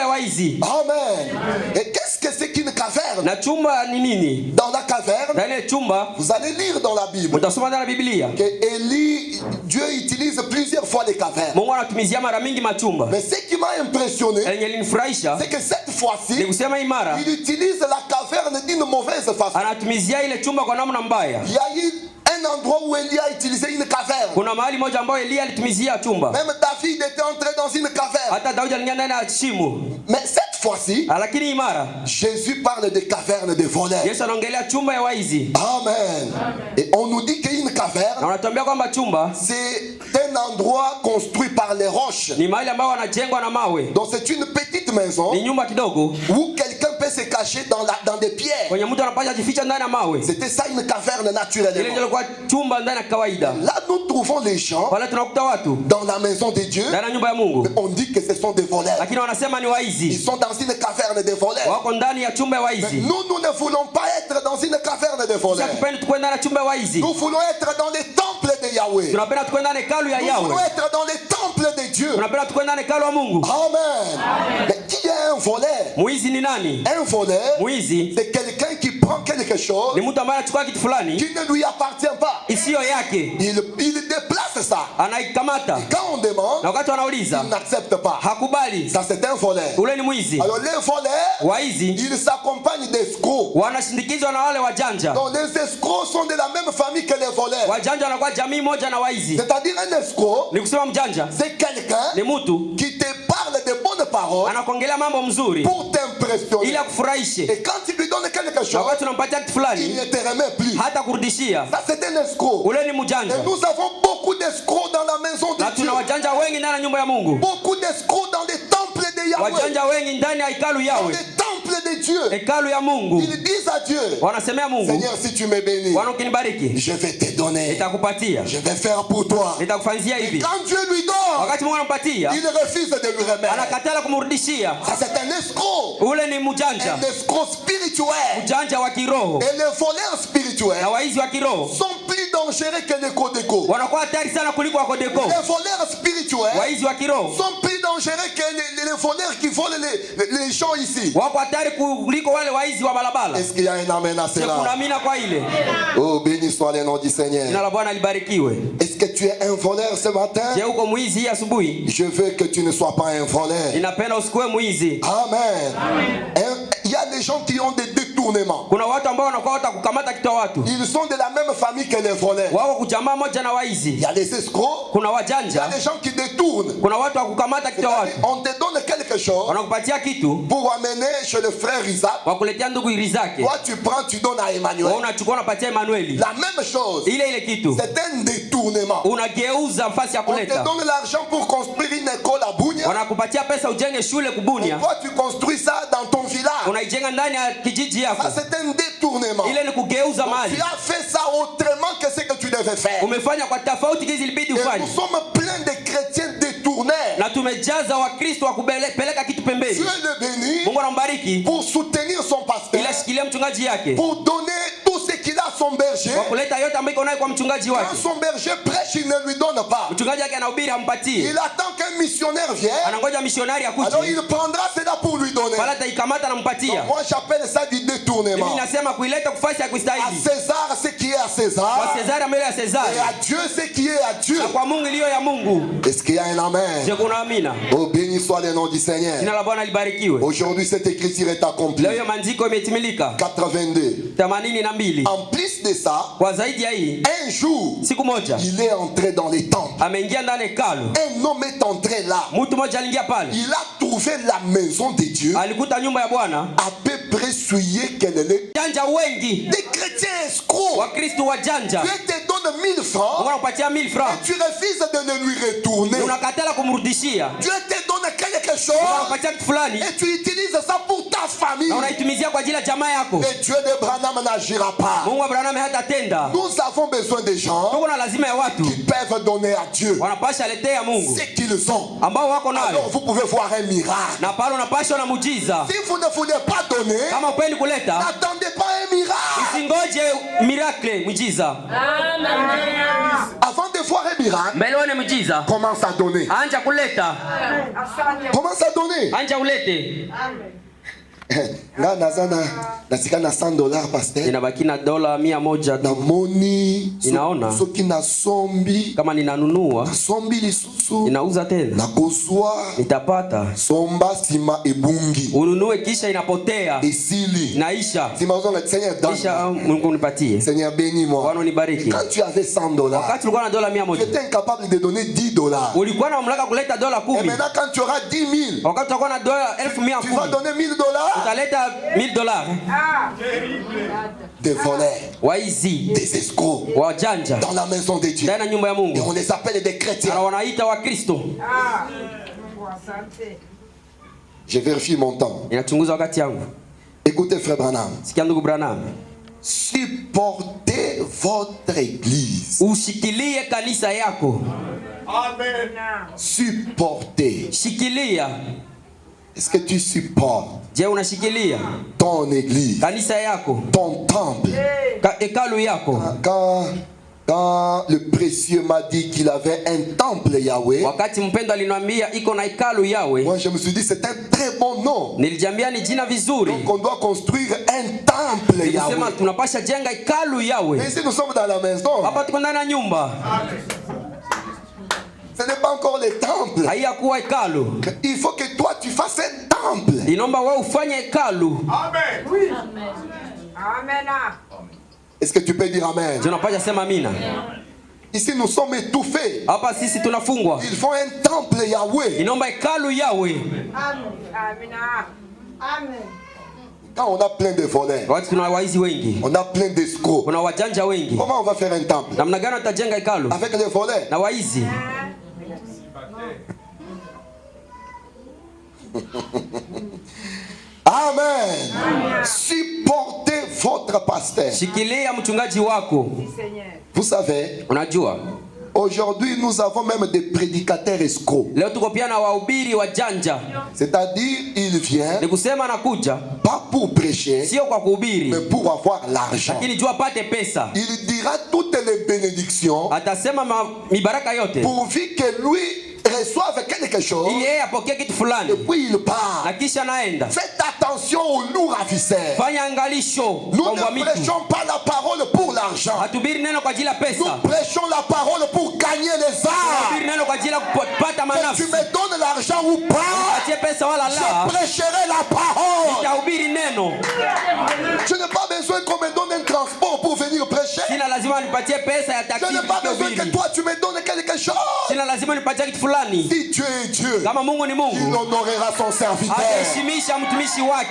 ya waizi. Amen. Et qu'est-ce que c'est qu'une caverne? Na chumba ni nini? Dans la caverne, Ndani ya chumba vous allez lire dans la Bible utasoma ndani ya Biblia que Dieu utilise plusieurs fois les cavernes. Mungu anatumizia mara mingi machumba. Mais ce qui m'a impressionné, c'est que cette fois-ci, il utilise la caverne d'une mauvaise façon. Anatumizia ile chumba kwa namna mbaya. Il y a eu un endroit où Élie a utilisé une caverne. Kuna mahali moja ambayo Elia alitumizia chumba. Même David était entré dans une caverne. Hata Daudi aliingia ndani ya shimo. Mais cette fois-ci, lakini imara, Jésus parle de caverne de voleurs. Yesu anaongelea chumba ya waizi. Amen. Et on nous dit qu'une caverne, na wanatuambia kwamba chumba c'est un endroit construit par les roches. Ni mahali ambao wanajengwa na mawe. Donc c'est une petite maison. Ni nyumba kidogo Où quelqu'un peut se cacher dans des pierres. Kwenye mtu anapaswa jificha ndani ya mawe. C'était ça une caverne naturelle. Ile ndio kwa chumba ndani ya kawaida. Là nous trouvons les gens pale tunakuta watu dans la maison de Dieu. Ndani ya nyumba ya Mungu. On dit que ce sont des voleurs. Lakini wanasema ni waizi. Ils sont dans une caverne de voleurs. Wako ndani ya chumba ya waizi. Nous ne voulons pas être dans une caverne de voleurs. Nous voulons être dans les temples de Yahweh. Nous voulons être dans les temples de Dieu. Amen. Mais qui est un voleur? Un voleur, c'est quelqu'un qui prend quelque chose qui ne lui appartient pas. Il déplace ça. Et quand on demande, il n'accepte pas. Ça c'est un voleur. Alors les voleurs, ils s'accompagnent d'escrocs. Donc les escrocs sont de la même famille que les voleurs. C'est-à-dire un escroc, c'est quelqu'un qui te parle de bonnes paroles pour t'impressionner. Et quand tu lui donnes quelque chose, il ne te remet plus. Ça c'est un escroc. Et nous avons beaucoup d'escrocs dans la maison de Dieu. Beaucoup d'escrocs dans les temples de Yahweh. Dans les temples de Dieu. Ils disent à Dieu, Seigneur, si tu me bénis, je vais te donner, je vais faire pour toi. Et quand Dieu lui donne, il refuse de lui remettre. Ça c'est un escroc. Un escroc spirituel. Et les voleurs spirituels sont plus dangereux que les Codeco. Les voleurs spirituels sont plus dangereux que les voleurs qui volent les gens ici. Est-ce qu'il y a un amen à cela? Oh, béni soit le nom du Seigneur. Est-ce que tu es un voleur ce matin? Je veux que tu ne sois pas un voleur. Amen. Il y a des gens qui ont des détournements. Ils sont de la même famille que les voleurs. Il y a des escrocs. Il y a des gens qui détournent. On te donne quelque chose pour amener chez le frère Isaac. Toi tu prends, tu donnes à Emmanuel. La même chose. C'est un détournement. On te donne l'argent pour construire une école à Bunia. Et toi tu construis ça dans ton village. Ça c'est un détournement. Tu as fait ça autrement que ce que tu devais faire. Et nous sommes pleins de chrétiens détournés. Dieu le bénit pour soutenir son pasteur, pour donner tout ce qu'il a à son berger. Quand son berger prêche, il ne lui donne pas. Il attend qu'un missionnaire vienne. Alors il prendra cela pour lui donner. Donc moi j'appelle ça du détournement. À César ce qui est à César, et à Dieu ce qui est à Dieu. Est-ce qu'il y a un amen? Oh, béni soit le nom du Seigneur. Aujourd'hui cette écriture est accomplie. 82. En plus de ça, un jour il est entré dans les temples. Un homme est entré là. Il a trouvé la maison de Dieu à peu près souillée qu'elle est. Des chrétiens escrocs. Dieu te donne 1000 francs et tu refuses de le lui retourner. Dieu te donne quelque chose et tu utilises ça pour ta famille. Et Dieu de Branham n'agira pas. Nous avons besoin de gens qui peuvent donner à Dieu ce qu'ils ont. Alors vous pouvez voir un miracle. Si vous ne voulez pas donner, n'attendez pas un miracle. Avant de voir un miracle, commence à donner. Commence à donner. Là, nasika na $100 pasteur. Inabaki na $100 na moni. Inaona. Soki na sombi. Kama ninanunua. Sombi lisusu. Inauza tena. Na kozwa. Nitapata. Somba sima ebungi. Ununue kisha inapotea. Isili. Naisha. Sima uzonga Seigneur donne. Kisha Mungu nipatie. Seigneur bénis moi. Bwana nibariki. Quand tu avais $100. Wakati ulikuwa na $100. Tu étais incapable de donner $10. Ulikuwa na mamlaka kuleta $10. Et maintenant quand tu auras 10,000. Wakati utakuwa na $1,000. Tu vas donner $1,000. Utaleta $1,000. Des voleurs, waizi, des escrocs, wajanja dans la maison de Dieu. Ndani ya nyumba ya Mungu. Et on les appelle des chrétiens. Na wanaita wa Kristo. Je vérifie mon temps. Ninachunguza wakati yangu. Écoutez frère Branham. Sikia ndugu Branham. Supportez votre église. Ushikilie kanisa yako. Amen. Supportez. Shikilia. Est-ce que tu supportes? Je unashikilia ton église, kanisa yako, ton temple, hekalu yako? Quand le précieux m'a dit qu'il avait un temple Yahweh, wakati mpendo aliniambia iko na hekalu Yahweh, moi je me suis dit c'est un très bon nom. Nilijiambia ni jina vizuri. Donc on doit construire un temple Yahweh. Nilisema tunapasha jenga hekalu Yahweh. Mais ici nous sommes dans la maison. Hapa tuko ndani ya nyumba. Ce n'est pas encore le temple. Haiyakuwa hekalu. Il faut que toi tu fasses un temple. Inomba wewe ufanye hekalu. Amen. Oui. Amen. Est-ce que tu peux dire amen? Je n'apasha sema amina. Ici nous sommes étouffés. Hapa sisi tunafungwa. Il faut un temple Yahweh. Inomba hekalu Yahweh. Amen. Amen. Quand on a plein de voleurs, watu tuna waizi wengi, on a plein d'escrocs, kuna wajanja wengi, comment on va faire un temple? Namna gani tutajenga hekalu avec les voleurs na waizi? Amen. Amen. Supportez votre pasteur. Shikilia mchungaji wako. Vous savez, unajua aujourd'hui nous avons même des prédicateurs escrocs. Leo tuko pia na wahubiri wajanja. C'est-à-dire il vient ni kusema anakuja pas pour prêcher, sio kwa kuhubiri, mais pour avoir l'argent. Lakini jua apate pesa. Il dira toutes les bénédictions. Atasema mibaraka yote. Pourvu que lui reçoivent quelque chose, et puis il part. Faites attention aux lourds ravisseurs. Nous ne prêchons pas la parole pour l'argent. Nous prêchons la parole pour gagner les âmes. Que tu me donnes l'argent ou pas, je prêcherai la parole. Je n'ai pas besoin qu'on me donne un transport pour venir prêcher. Je n'ai pas besoin que toi tu me donnes quelque chose. Si Dieu est Dieu, il honorera son serviteur.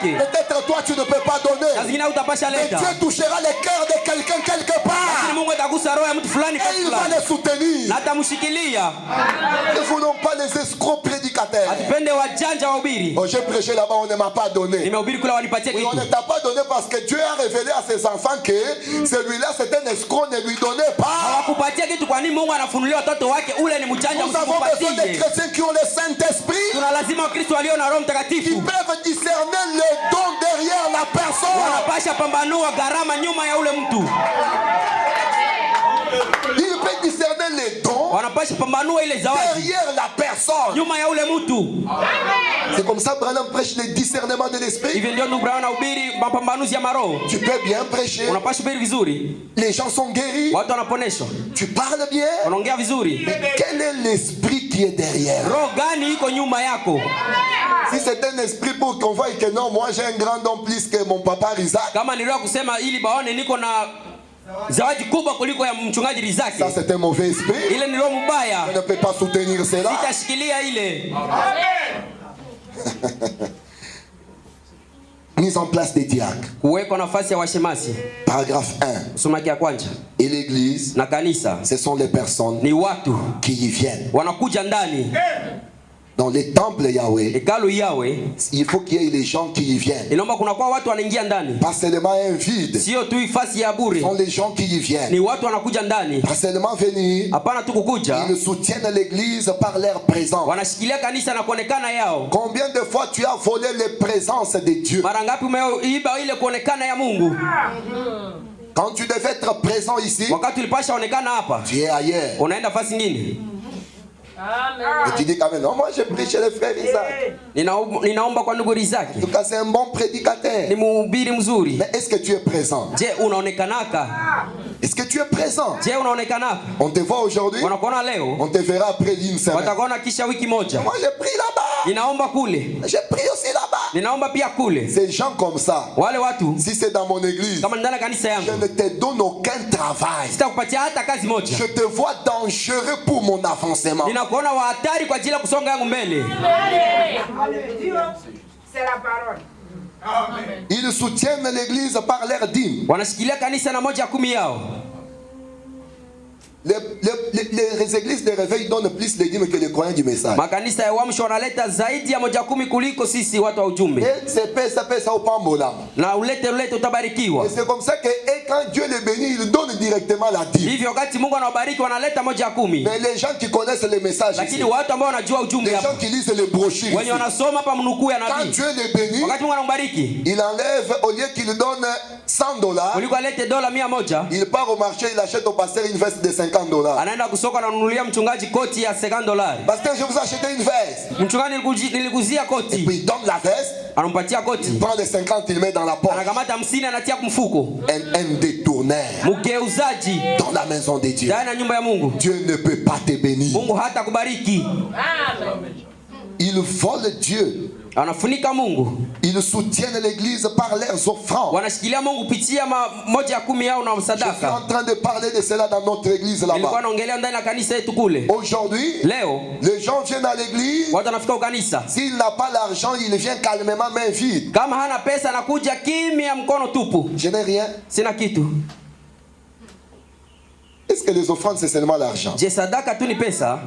Peut-être toi tu ne peux pas donner, mais Dieu touchera le cœur de quelqu'un quelque part et il va les soutenir. Ne voulons pas les escrocs prédicateurs. Oh, j'ai prêché là-bas, on ne m'a pas donné. Oui, on ne t'a pas donné parce que Dieu a révélé à ses enfants que celui-là c'est un escroc, ne lui donnez pas. Nous avons besoin des chrétiens qui ont le Saint-Esprit, qui peuvent discerner le don derrière la personne. Il peut discerner les dons derrière la personne. C'est comme ça Branham prêche le discernement de l'esprit. Tu peux bien prêcher. Les gens sont guéris. Tu parles bien. Mais quel est l'esprit qui est derrière? Si c'est un esprit pour qu'on voie que non, moi j'ai un grand don plus que mon papa Isaac, ça c'est un mauvais esprit. Je ne peux pas soutenir cela. Mise en place des diacres. Paragraphe 1. Et l'église, ce sont les personnes qui y viennent. Dans les temples Yahweh, il faut qu'il y ait les gens qui y viennent. Pas seulement un vide. Ce sont les gens qui y viennent. Pas seulement venir. Ils soutiennent l'église par leur présence. Combien de fois tu as volé les présences de Dieu? Quand tu devais être présent ici, wakati ulipasha onekana hapa, tu es ailleurs. unaenda fasi nyingine. Et tu dis quand même, non, moi je prie chez le frère Isaac. Ninaomba kwa ndugu Rizaki. En tout cas, c'est un bon prédicateur. Ni mhubiri mzuri. Mais est-ce que tu es présent? Je, unaonekanaka? Est-ce que tu es présent? Je, unaonekanaka? On te voit aujourd'hui, wanakuona leo, on te verra après une semaine. watakuona kisha wiki moja. Moi je prie là-bas. Ninaomba kule. Je prie aussi là-bas. Ninaomba pia kule. Ces gens comme ça, wale watu, si c'est dans mon église, kama ndani kanisa yangu, je ne te donne aucun travail. sitakupatia hata kazi moja. Je te vois dangereux pour mon avancement. Ninakuona wa hatari kwa ajili ya kusonga yangu mbele. C'est la parole. Amen. Ils soutiennent l'église par leur dîme. Wanashikilia kanisa na moja 10 yao. Les églises de réveil donnent plus les dîmes que les croyants du message. Makanisa ya uamsho wanaleta zaidi ya moja 10 kuliko sisi watu wa ujumbe. Et c'est pesa au pambola. Na ulete utabarikiwa. Et c'est comme ça que quand Dieu les bénit, il donne directement la dîme. Hivyo wakati Mungu anawabariki wanaleta moja 10. Mais les gens qui connaissent les messages, lakini watu ambao wanajua ujumbe les hapa, gens qui lisent les brochures, wenye wanasoma hapa mnukuu ya quand nabii, Dieu les bénit, wakati Mungu anambariki, il enlève, au lieu qu'il donne $100, kuliko alete dola 100, il part au marché, il achète au pasteur une veste de $50. anaenda kusoka na nunulia mchungaji koti ya $50. Pasteur, je vous ai acheté une veste. Mchungaji nilikuzia Et koti. puis il donne la veste, Anampatia koti. il prend les 50, il met dans la poche. Anakamata 50 anatia kumfuko. Un détourneur Mgeuzaji dans la maison de Dieu. ndani ya nyumba ya Mungu. Dieu ne peut pas te bénir. Mungu hata kubariki. Ils volent Dieu. Anafunika Mungu. Ils soutiennent l'église par leurs offrandes. Wanashikilia Mungu kupitia moja 10 yao na Je suis sadaka. en train de parler de cela dans notre église là-bas. Nilikuwa naongelea ndani ya kanisa yetu kule. Aujourd'hui, Leo les gens viennent à l'église. watu wanafika kanisa. S'il n'a pas l'argent, il vient calmement main vide. Kama hana pesa anakuja kimya mkono tupu. Je n'ai rien. Sina kitu. Est-ce que les offrandes c'est seulement l'argent? Je, sadaka tu ni pesa?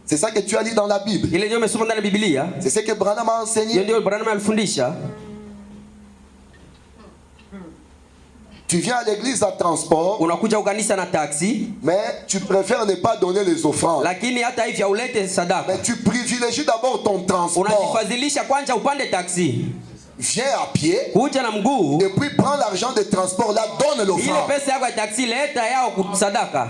C'est ça que tu as lu dans la Bible. Ile ndio umesoma ndani ya Biblia. C'est ce que Branham a enseigné. Ndio Branham alifundisha. Tu viens à l'église à transport, Unakuja ukanisa na taxi, mais tu préfères ne pas donner les offrandes. lakini hata hivyo ulete sadaka. Mais tu privilégies d'abord ton transport. Unajifadhilisha kwanza upande taxi. Viens à pied. Kuja na mguu. Et puis prends l'argent de transport là, donne l'offrande. Ile pesa yako ya taxi leta yao sadaka.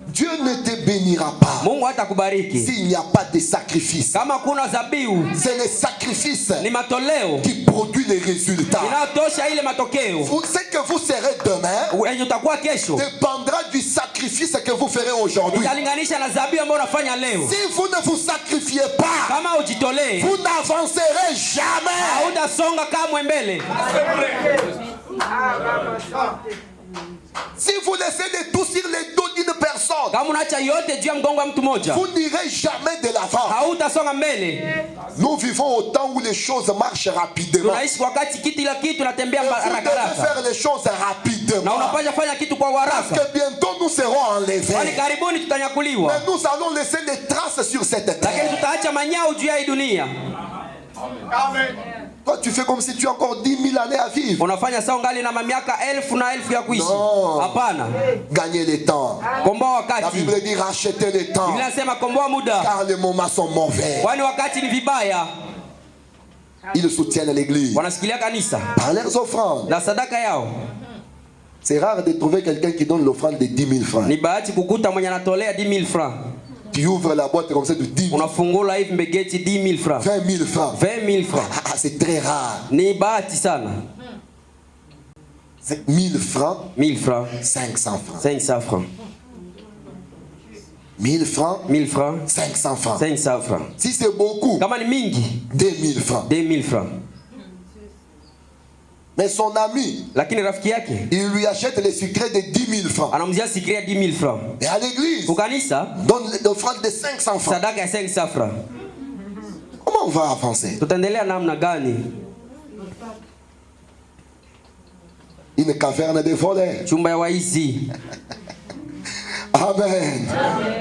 Dieu ne te bénira pas Mungu hatakubariki s'il n'y a pas de sacrifice. kama kuna zabihu. C'est le sacrifice Ni matoleo qui produit les résultats. inayotosha ile matokeo. Ce que vous serez demain Yenye utakuwa kesho dépendra du sacrifice que vous ferez aujourd'hui. italinganisha na zabihu ambayo unafanya leo. Si vous ne vous sacrifiez pas, Kama ujitolee, vous n'avancerez jamais. hautasonga kamwe mbele. Si vous laissez le tout sur les dos d'une personne, Kama unaacha yote juu ya mgongo wa mtu mmoja, vous n'irez jamais de l'avant. hautasonga mbele. Nous vivons au temps où les choses marchent rapidement. Tunaishi wakati kila kitu natembea Vous haraka devez haraka. faire les choses Na rapidement. unapaswa fanya kitu kwa Parce haraka. que bientôt nous serons enlevés. Kwani karibuni tutanyakuliwa. Mais nous allons laisser des traces sur cette Lakini terre. tutaacha manyao juu ya hii dunia. Amen. Toi, tu fais comme si tu as encore 10 000 années à vivre. Unafanya sawa ngali na miaka 1000 na 1000 ya kuishi. No. Hapana. Gagner le temps. Komboa La wakati. Bible dit racheter le temps. Biblia inasema komboa muda. Car les moments sont mauvais. Kwani wakati ni vibaya. Ils soutiennent l'église Wanasikilia kanisa par leurs offrandes. na sadaka yao. C'est rare de trouver quelqu'un qui donne l'offrande de 10 000 francs. Ni bahati kukuta mwenye anatolea 10000 francs. Tu ouvres la boîte comme ça de 10 000. Unafungula hivi mbegeti 10000 francs. 20 000 francs. 20000 francs. Ah, c'est très rare. Ni bahati sana. C'est 1000 francs, 1000 francs, 500 francs. 500 francs. 1000 francs, 1000 francs, 500 francs. 500 francs. Si c'est beaucoup, Kama ni mingi, 2000 francs. 2000 francs. Mais son ami, Lakini rafiki yake il lui achète les sucrés de 10 000 francs. anamzia sikria 10000 francs. Et à l'église, Kukanisa donne l'offrande de 500 francs. sadaka ya 500 francs. Comment on va avancer? Tutaendelea namna gani? Une caverne de voleurs. Chumba ya waizi. Amen.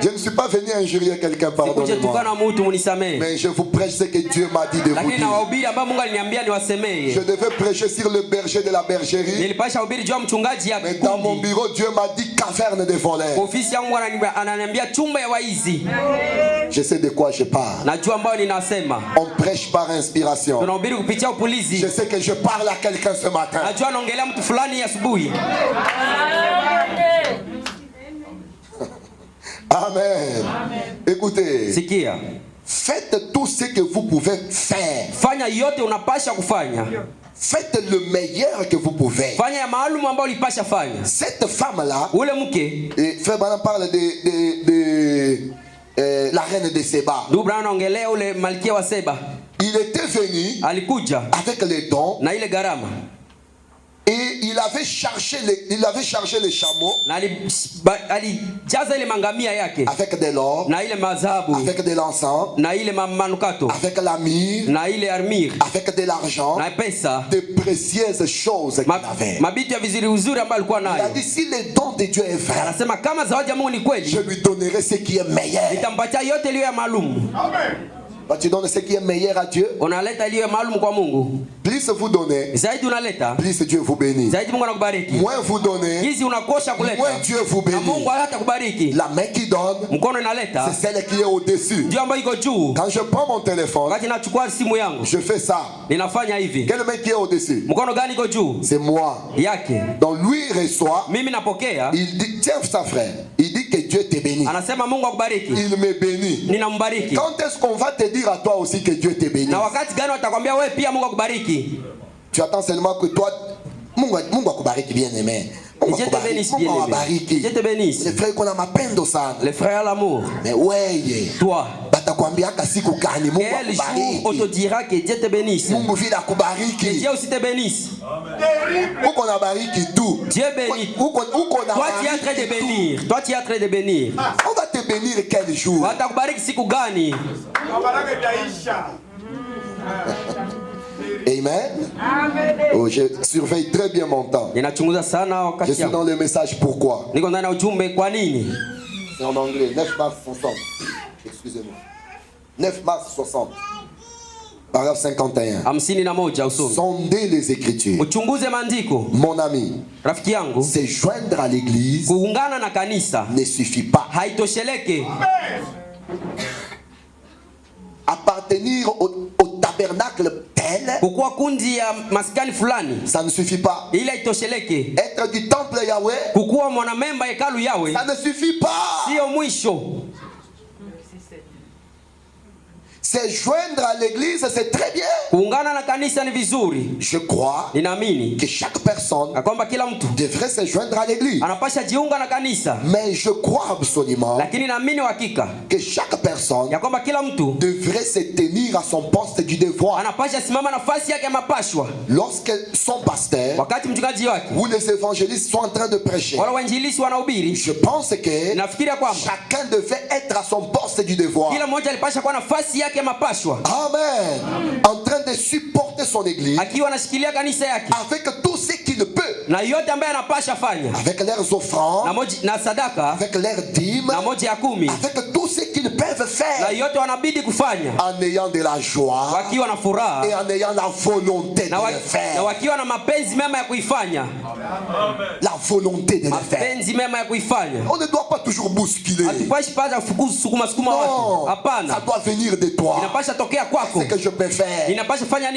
Je ne suis pas venu injurier quelqu'un, Sikuje pardonnez-moi. tukana mtu munisamee. Mais je vous prêche ce que Dieu m'a dit de vous Lakini na dire. wahubiri ambao Mungu aliniambia Je niwasemee. devais prêcher sur le berger de la bergerie. Nilipasha hubiri juu ya mchungaji ya Mais dans mon kundi. bureau, Dieu m'a dit caverne de voleurs. Ofisi yangu ananiambia chumba ya waizi. Je sais de quoi je parle. On prêche par inspiration. Je sais que je parle à quelqu'un ce matin. Amen. Écoutez. Faites tout ce que vous pouvez faire. Faites le meilleur que vous pouvez. Cette femme-là, Frère Branham parle de la reine de Séba. Il était venu avec les dons. Et il avait chargé les chameaux avec de l'or, avec de l'encens, avec la myrrhe, avec de l'argent, de précieuses choses qu'il avait. Il a dit, si le don de Dieu est vrai, je lui donnerai ce qui est meilleur. Amen. Tu donnes ce qui est meilleur à Dieu. Plus vous donnez, plus Dieu vous bénit. Moins vous donnez, moins Dieu vous bénit. La main qui donne, c'est celle qui est au-dessus. Quand je prends mon téléphone, je fais ça. Quelle main qui est au-dessus? C'est moi. Donc lui reçoit. Il dit, tiens ça frère, il dit que Dieu te bénit. Il me bénit. Quand est-ce qu'on va te dire à toi aussi que Dieu te bénit? Tu attends seulement que toi, Mungu akubariki bien aimé. Dieu te bénisse bien aimé. Dieu te bénisse. Les frères qu'on a m'appendo ça. Les frères à l'amour. Mais ouais. Toi. Quel jour on te dira que Dieu te bénisse. Que Dieu aussi te bénisse. Dieu bénit. Toi tu es en train de bénir. Toi tu es en train de bénir. On va te bénir quel jour? Amen. Oh, je surveille très bien mon temps. Je suis dans le message pourquoi. C'est en anglais. 9 mars 60. Excusez-moi. 9 mars 60. Paragraphe 51. Sondez les Écritures. Mon ami, se joindre à l'église ne suffit pas. Appartenir au tabernacle tel, ça ne suffit pas. Être du temple Yahweh, ça ne suffit pas. Se joindre à l'église, c'est très bien. Je crois que chaque personne devrait se joindre à l'église. Mais je crois absolument que chaque personne devrait se tenir à son poste du devoir. Lorsque son pasteur ou les évangélistes sont en train de prêcher, je pense que chacun devait être à son poste du devoir. Amen. En train de supporter son église avec tout ce qu'il peut, avec leurs offrandes, avec leurs dîmes, avec tout ce qu'ils peuvent faire, en ayant de la joie et en ayant la volonté de le faire. La volonté de le faire. On ne doit pas toujours bousculer. Non, ça doit venir de toi. Ce que je peux faire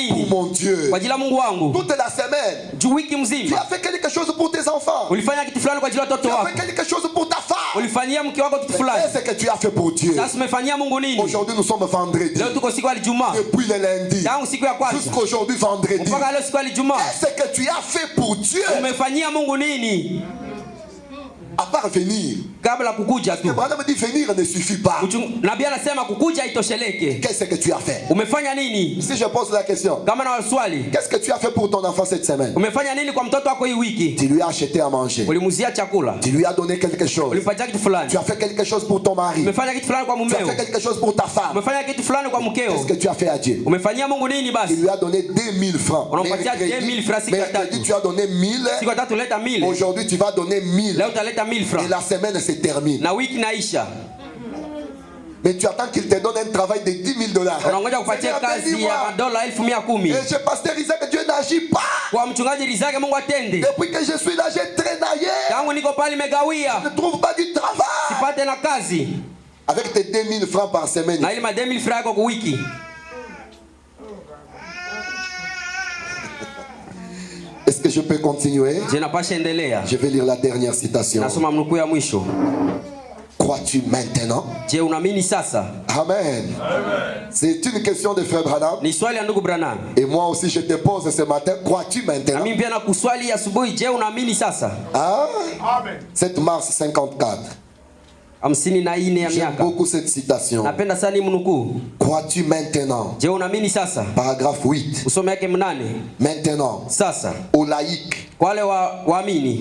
pour mon Dieu. Toute la semaine, tu as fait quelque chose pour tes enfants. Tu as fait quelque chose pour ta femme. Qu'est-ce que tu as fait pour Dieu? Aujourd'hui nous sommes vendredi. Depuis le lundi jusqu'aujourd'hui vendredi. Qu'est-ce que tu as fait pour Dieu? À part venir. Abraham dit venir ne suffit pas. Qu'est-ce que tu as fait? Si je pose la question, qu'est-ce que tu as fait pour ton enfant cette semaine? Tu lui as acheté à manger. Tu lui as donné quelque chose. Tu as fait quelque chose pour ton mari. Tu as fait quelque chose pour ta femme. Qu'est-ce que tu as fait à Dieu? Tu lui as donné 2000 francs. Mercredi tu as donné 1000. Aujourd'hui tu vas donner 1000. Et la semaine se termine. Mais tu attends qu'il te donne un travail de $10,000. Et je pasteur Isaac, Dieu n'agit pas. Depuis que je suis là, j'ai traînaillé. Je ne trouve pas du travail. Avec tes 2000 francs par semaine. Na ile ma 2000 francs kwa wiki. Est-ce que je peux continuer? Je vais lire la dernière citation. Crois-tu maintenant? Amen. C'est une question de frère Branham. Et moi aussi je te pose ce matin, crois-tu maintenant? Ah? 7 mars 54. J'aime beaucoup cette citation. Crois-tu maintenant? Paragraphe 8. Maintenant, aux laïcs,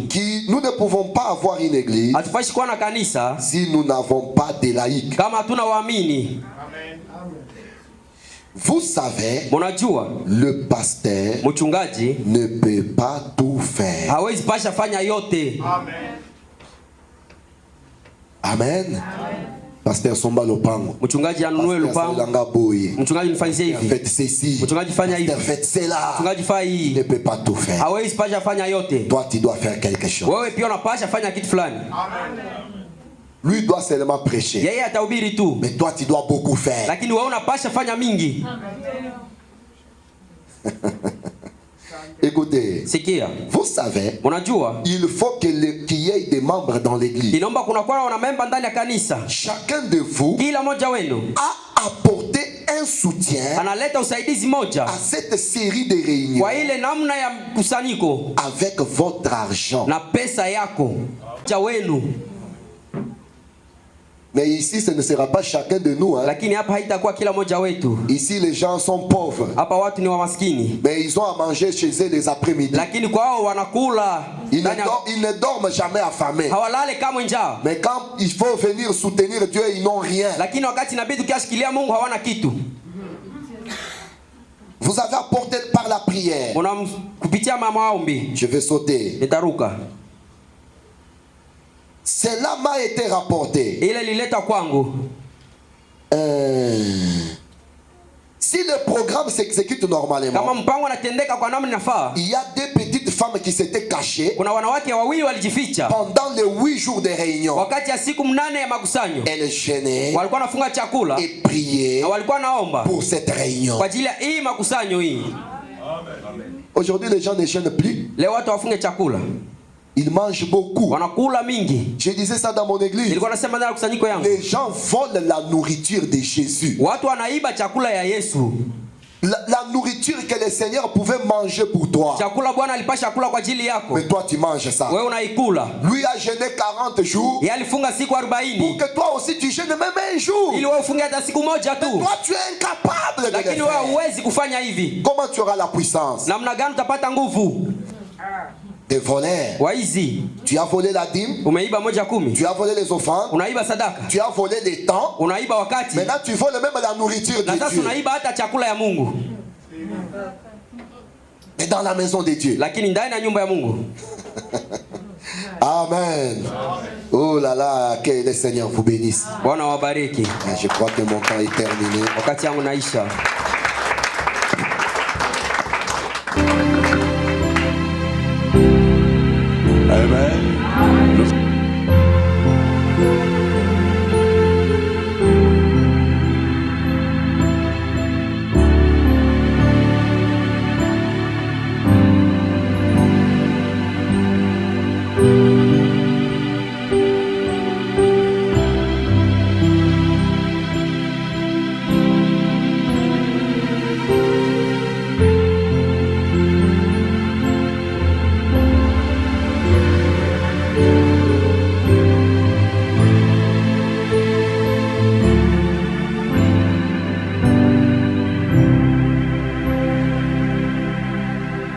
qui nous ne pouvons pas avoir une église si nous n'avons pas de laïcs. Vous savez, le pasteur ne peut pas tout faire. Amen. Pasteur Somba Lopango. Mchungaji anunue lupango. Mchungaji nifanyie hivi. Faites ceci. Mchungaji fanya hivi. Faites cela. Mchungaji fanya hii. Ne peut pas tout faire. Hawezi pasha fanya yote. Toi tu dois faire quelque chose. Wewe pia unapasha fanya kitu fulani. Amen. Lui doit seulement prêcher. Yeye atahubiri tu. Mais toi tu dois beaucoup faire. Lakini wewe unapasha fanya mingi. Écoutez, vous savez, il faut qu'il y ait des membres dans l'église. Chacun de vous a apporté un soutien à cette série de réunions avec votre argent. Mais ici, ce ne sera pas chacun de nous. Hein. Ici, les gens sont pauvres. Mais ils ont à manger chez eux les après-midi. Ils ne dorment jamais affamés. Mais quand il faut venir soutenir Dieu, ils n'ont rien. Vous avez apporté par la prière. Je vais sauter. Cela m'a été rapporté. Si le programme s'exécute normalement, il y a deux petites femmes qui s'étaient cachées pendant les 8 jours de réunion. Elles gênaient et priaient pour cette réunion. Aujourd'hui, les gens ne gênent plus. Ils mangent beaucoup. Je disais ça dans mon église. Les gens volent la nourriture de Jésus. La nourriture que le Seigneur pouvait manger pour toi. Mais toi tu manges ça. Lui a jeûné 40 jours pour que toi aussi tu jeûnes même un jour. Mais toi tu es incapable de le faire. Comment tu auras la puissance? Des voleurs. Tu as volé la dîme. Tu as volé les offrandes. Tu as volé les temps. Maintenant tu voles même la nourriture de Dieu. Mais dans la maison de Dieu. Amen. Oh là là, que le Seigneur vous bénisse. Je crois que mon temps est terminé.